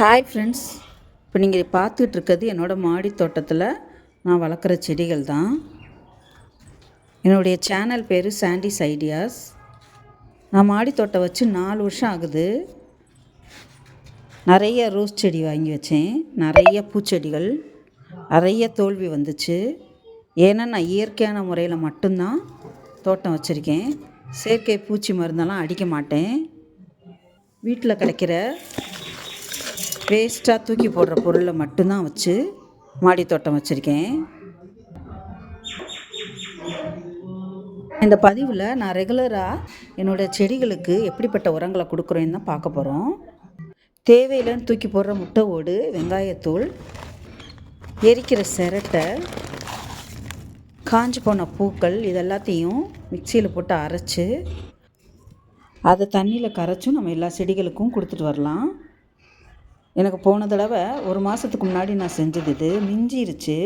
Hi friends, இப்போ நீங்கள் பார்த்துட்ருக்கிறது என்னோடய மாடி தோட்டத்தில் நான் வளர்க்குற செடிகள் தான். என்னுடைய சேனல் பேர் சாண்டிஸ் ஐடியாஸ். நான் மாடி தோட்டம் வச்சு 4 வருஷம் ஆகுது. நிறைய ரோஸ் செடி வாங்கி வச்சேன், நிறைய பூச்செடிகள், நிறைய தோல்வி வந்துச்சு. ஏன்னா நான் இயற்கையான முறையில் மட்டும்தான் தோட்டம் வச்சுருக்கேன். செயற்கை பூச்சி மருந்தெல்லாம் அடிக்க மாட்டேன். வீட்டில் கிடைக்கிற வேஸ்ட்டாக தூக்கி போடுற பொருளை மட்டும்தான் வச்சு மாடி தோட்டம் வச்சுருக்கேன். இந்த பதிவில் நான் ரெகுலராக என்னோடய செடிகளுக்கு எப்படிப்பட்ட உரங்களை கொடுக்குறேன்னு தான் பார்க்க போகிறோம். தேவையில்லைன்னு தூக்கி போடுற முட்டை ஓடு, வெங்காயத்தூள், எரிக்கிற சிரட்டை, காஞ்சி போன பூக்கள், இதெல்லாத்தையும் மிக்சியில் போட்டு அரைச்சி அதை தண்ணியில் கரைச்சும் நம்ம எல்லா செடிகளுக்கும் கொடுத்துட்டு வரலாம். எனக்கு போன தடவை 1 மாதத்துக்கு முன்னாடி நான் செஞ்சது இது மிஞ்சிருச்சு.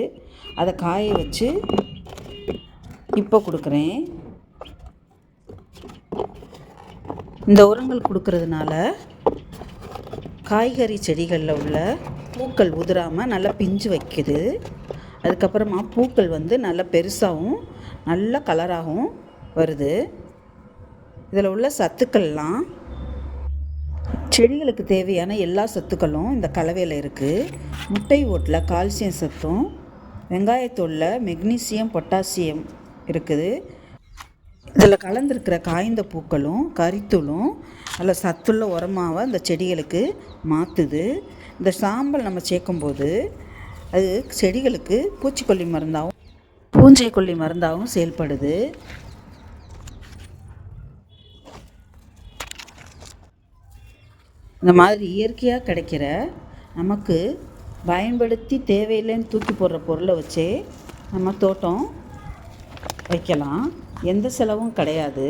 அதை காய வச்சு இப்போ கொடுக்குறேன். இந்த உரங்கள் கொடுக்கறதுனால காய்கறி செடிகளில் உள்ள பூக்கள் உதிராமல் நல்லா பிஞ்சு வைக்குது. அதுக்கப்புறமா பூக்கள் நல்லா பெருசாகவும் நல்ல கலராகவும் வருது. இதில் உள்ள சத்துக்கள்லாம் செடிகளுக்கு தேவையான எல்லா சத்துக்களும் இந்த கலவையில் இருக்குது. முட்டை ஓட்டில் கால்சியம் சத்தும், வெங்காயத்தூளில் மெக்னீசியம், பொட்டாசியம் இருக்குது. இதில் கலந்துருக்கிற காய்ந்த பூக்களும் கரித்தூளும் அதில் சத்துள்ள உரமாவை இந்த செடிகளுக்கு மாற்றுது. இந்த சாம்பல் நம்ம சேர்க்கும்போது அது செடிகளுக்கு பூச்சிக்கொல்லி மருந்தாகவும் பூஞ்சைக்கொல்லி மருந்தாகவும் செயல்படுது. இந்த மாதிரி இயற்கையாக கிடைக்கிற நமக்கு பயன்படுத்தி தேவையில்லைன்னு தூக்கி போடுற பொருளை வச்சே நம்ம தோட்டம் வைக்கலாம். எந்த செலவும் கிடையாது.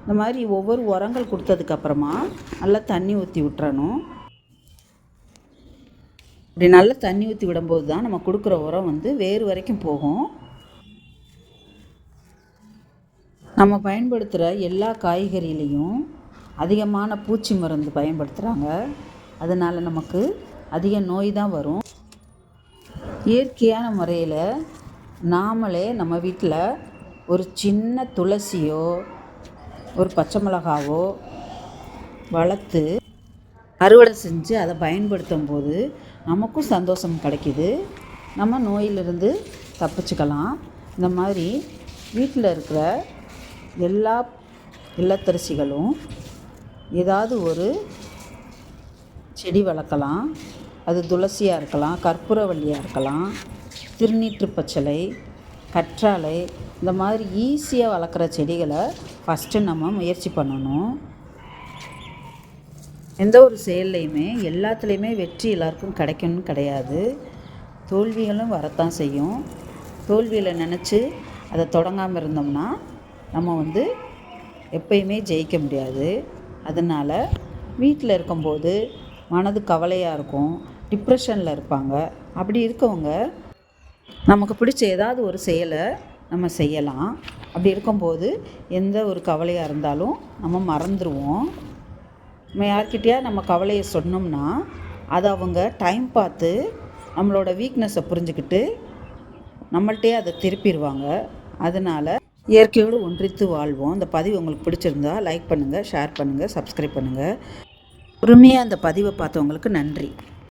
இந்த மாதிரி ஒவ்வொரு உரங்கள் கொடுத்ததுக்கப்புறமா நல்லா தண்ணி ஊற்றி விட்டுறணும். இப்படி நல்லா தண்ணி ஊற்றி விடும்போது தான் நம்ம கொடுக்குற உரம் வேறு வரைக்கும் போகும். நம்ம பயன்படுத்துகிற எல்லா காய்கறியிலையும் அதிகமான பூச்சி மருந்து பயன்படுத்துகிறாங்க. அதனால் நமக்கு அதிக நோய் தான் வரும். இயற்கையான முறையில் நாமளே நம்ம வீட்டில் ஒரு சின்ன துளசியோ ஒரு பச்சை மிளகாவோ வளர்த்து அறுவடை செஞ்சு அதை பயன்படுத்தும் போது நமக்கும் சந்தோஷம் கிடைக்கிது. நம்ம நோயிலிருந்து தப்பிச்சுக்கலாம். இந்த மாதிரி வீட்டில் இருக்கிற எல்லா இல்லத்தரசிகளும் ஏதாவது ஒரு செடி வளர்க்கலாம். அது துளசியாக இருக்கலாம், கற்பூரவள்ளியாக இருக்கலாம், திருநீற்று பச்சளை, கற்றாழை, இந்த மாதிரி ஈஸியாக வளர்க்குற செடிகளை ஃபஸ்ட்டு நம்ம முயற்சி பண்ணணும். எந்த ஒரு செயல்லையுமே எல்லாத்துலேயுமே வெற்றி எல்லாருக்கும் கிடைக்கணும்னு கிடையாது. தோல்விகளும் வரத்தான் செய்யும். தோல்வியில் நினச்சி அதை தொடங்காமல் இருந்தோம்னா நம்ம எப்பயுமே ஜெயிக்க முடியாது. அதனால் வீட்டில் இருக்கும்போது மனது கவலையாக இருக்கும், டிப்ரெஷனில் இருப்பாங்க. அப்படி இருக்கவங்க நமக்கு பிடிச்ச ஏதாவது ஒரு செயலை நம்ம செய்யலாம். அப்படி இருக்கும்போது எந்த ஒரு கவலையாக இருந்தாலும் நம்ம மறந்துடுவோம். நம்ம யார்கிட்டயா நம்ம கவலையை சொன்னோம்னா அதை அவங்க டைம் பார்த்து நம்மளோட வீக்னஸை புரிஞ்சுக்கிட்டு நம்மள்கிட்டே அதை திருப்பிடுவாங்க. அதனால் இயற்கையோடு ஒன்றித்து வாழ்வோம். இந்த பதிவு உங்களுக்கு பிடிச்சிருந்தா லைக் பண்ணுங்கள், ஷேர் பண்ணுங்கள், சப்ஸ்கிரைப் பண்ணுங்கள். பொறுமையாக அந்த பதிவை பார்த்தவங்களுக்கு நன்றி.